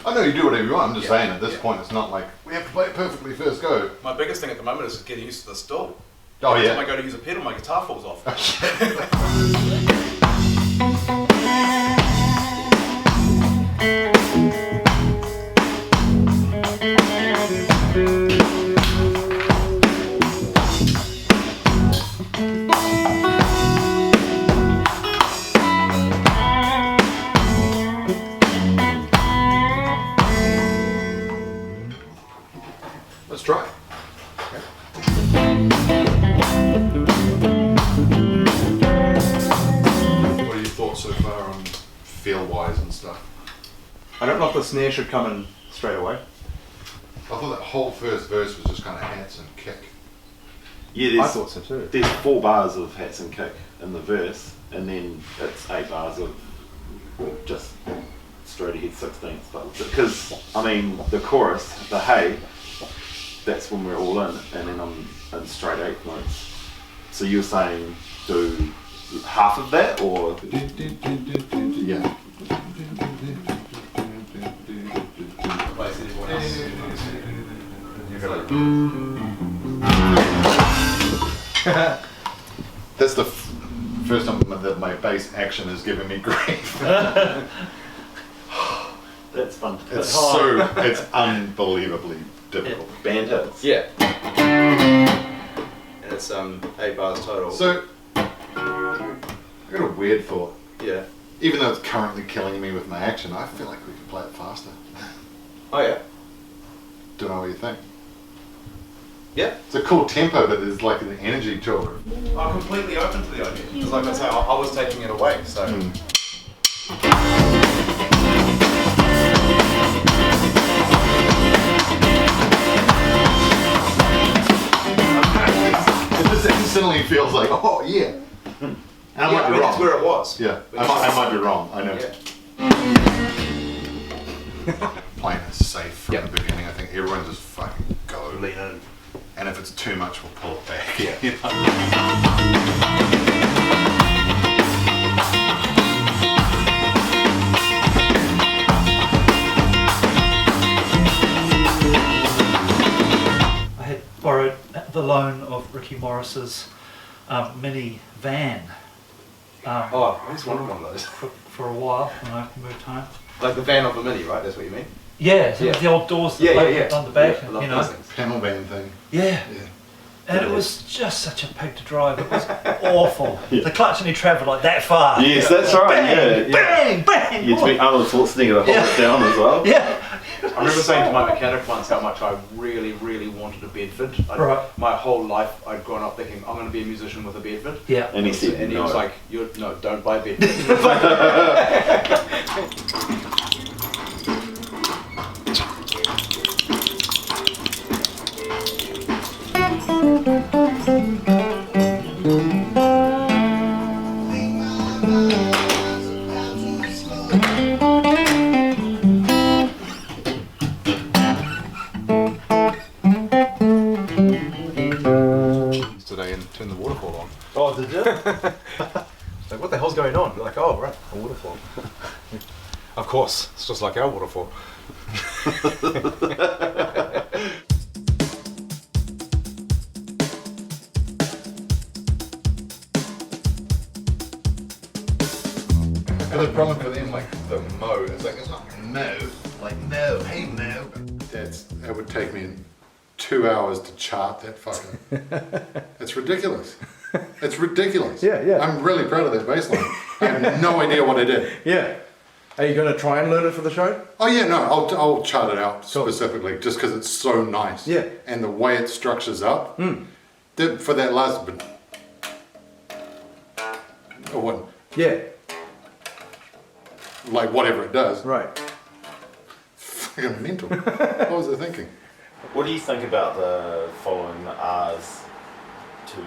I know you do whatever you want. I'm just saying at this point it's not like we have to play it perfectly first go. My biggest thing at the moment is just getting used to the stool. Oh Every yeah. time I go to use a pedal, my guitar falls off. Let's try. What are your thoughts so far on feel-wise and stuff? I don't know if the snare should come in straight away. I thought that whole first verse was just kind of hats and kick. Yeah, I thought so too. There's 4 bars of hats and kick in the verse, and then it's 8 bars of just straight ahead 16th. But because I mean the chorus, the hey, that's when we're all in, and then I'm in straight 8 notes. So you're saying do half of that, or Yeah. That's the first time that my bass action has given me grief. that's fun. It's unbelievably difficult. Band hits. Yeah. And it's 8 bars total. So, I got a weird thought. yeah. Even though it's currently killing me with my action, I feel like we could play it faster. Oh yeah. Don't know what you think. Yeah. It's a cool tempo, but there's like an energy to it. I'm completely open to the idea. Because like I say, I was taking it away, so. It just instantly feels like, oh yeah. And I might be that's wrong. where it was. Yeah, I might be wrong. I know. Yeah. Playing it safe from Yep. the beginning. I think everyone just fucking go. Lean in. And if it's too much, we'll pull it back. Yeah. You know? I had borrowed the loan of Ricky Morris's mini van Oh, I just wanted one of those. for a while when I moved home. Like the van of the Mini, right? That's what you mean? Yeah, so Yeah. with the old doors that Yeah, open yeah, yeah. on the back, Yeah, I love you those know. things. Panel band thing. Yeah. Yeah. And it was just such a pig to drive. It was awful. The clutch only travelled like that far. Yes, that's right. Bang, Yeah, bang, bang. You'd be Arnold Schwarzenegger to hold it down as well. Yeah. I remember saying to my mechanic once how much I really, really wanted a Bedford. Right. My whole life I'd grown up thinking I'm going to be a musician with a Bedford. Yeah. And he said And he no. was like, no, don't buy a Bedford. Today and turn the waterfall on. Oh, did you? Like, what the hell's going on? We're like, oh, right, a waterfall. Of course, it's just like our waterfall. And the problem for them, like the mo, it's like it's not mo, like no, hey mo. It would take me 2 hours to chart that fucker. It's ridiculous. It's ridiculous. Yeah, yeah. I'm really proud of that bass line. I have no idea what I did. Yeah. Are you going to try and learn it for the show? Oh yeah, no, I'll chart it out specifically just because it's so nice. Yeah. And the way it structures up. For that last bit. Or what? Yeah. Like whatever it does. Right. Fucking mental. What was I thinking? What do you think about the following the R's to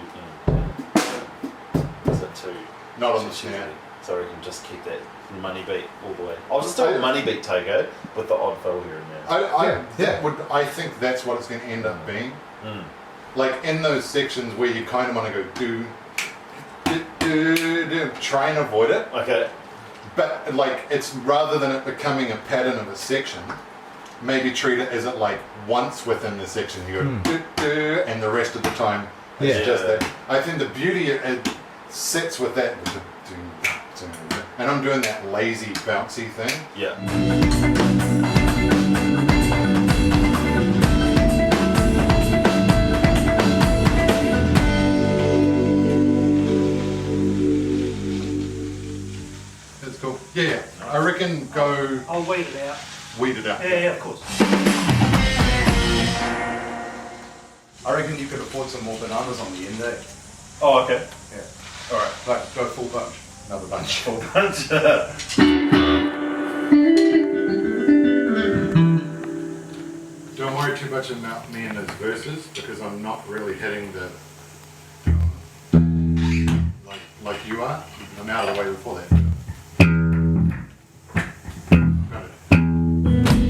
is it two? Not on the two- snare. So we can just keep that money beat all the way. I'll just do a money beat Togo with the odd fill here and there. I think that's what it's going to end up being. Like in those sections where you kind of want to go do, try and avoid it. Okay. But like it's rather than it becoming a pattern of a section, maybe treat it as it like once within the section you go and the rest of the time it's Yeah. just that. I think the beauty it sits with that, and I'm doing that lazy bouncy thing. Yeah. That's cool. Yeah. I reckon go I'll weed it out. weed it out. Yeah, of course. I reckon you could afford some more bananas on the end, eh? Oh, okay. Yeah. Alright, like go full punch. Another bunch. Full bunch. Don't worry too much about me and those verses because I'm not really hitting the like you are. I'm out of the way before that. Got it.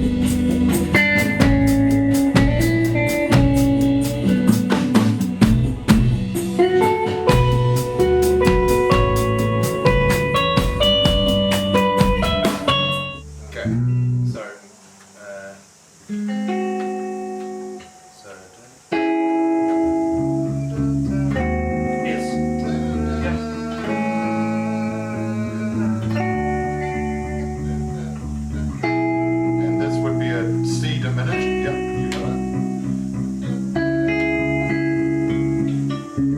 Okay. So, Yes. And this would be a C diminished. Yep, you got it.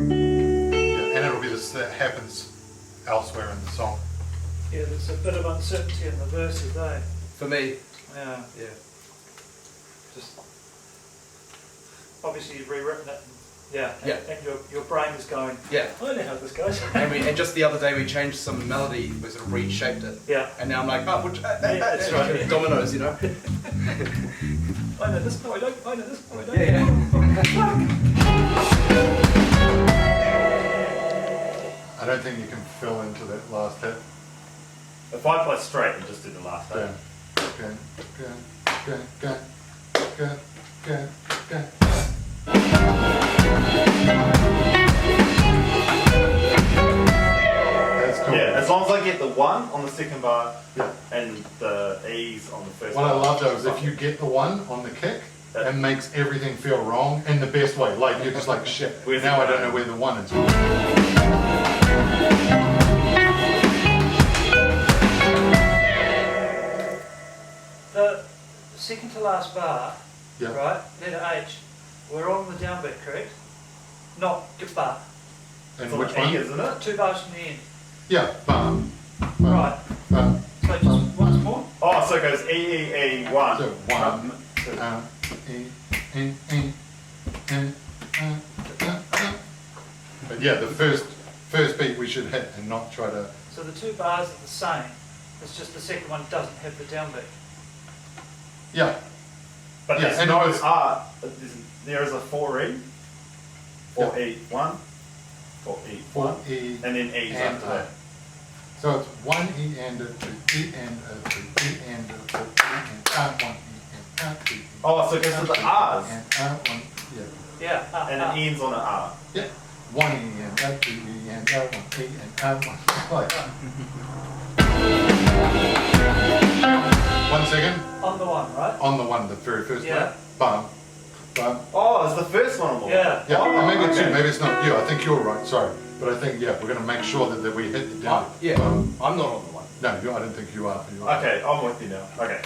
Yeah, and it'll be this that happens elsewhere in the song. Yeah, there's a bit of uncertainty in the verses, eh? for me, Yeah. yeah. Just Obviously you've rewritten it. Yeah. Yeah. And your brain is going, yeah. I know how this goes. And just the other day we changed some melody, we sort of reshaped it. Yeah. And now I'm like, oh, which, that's right. dominoes, you know? I know this part, I know this part, Yeah, I don't think you can fill into that last hit. If I play straight and just do the last Go, note. go, go, go, go, go, go, go. That's cool. Yeah, as long as I get the one on the second bar Yeah. and the E's on the first What I bar. love though is if you get the one on the kick, it makes everything feel wrong in the best way. Like you're just like shit. Where's Now the I don't one? know where the one is. The second to last bar, Yeah. right, letter H, we're on the downbeat, correct? Not bar. And It's on which the E, one? isn't it? Two bars from the end. Yeah. Bum. Right. Bum. So just once more. Oh, so it goes E, E, E, one. So one. Two. But yeah, the first beat we should hit and not try to. So the two bars are the same. It's just the second one doesn't have the downbeat. Yeah. But Yeah, there's and no it was- R. There is a 4E. 4E, 1. 4E, 1. 4E And then E's and after A. that. So it's one E and a two E and a two E and a four E and A, one E and A, two E. Oh, so it goes to the R's. And A, one, yeah. Yeah. And it ends on an R. Yeah. One E and A, two E and A, one E and A, one. Like. 1 second. On the one, right? On the one, the very first Yeah. one. Bum. Bum. Oh, it's the first one on the Yeah. Yeah, Oh, and maybe okay. two, maybe it's not you. I think you're right, sorry. But I think, yeah, we're going to make sure that we hit the down. Yeah, Bum. I'm not on the one. No, I don't think you are. You are. Okay, I'm with you now. Okay.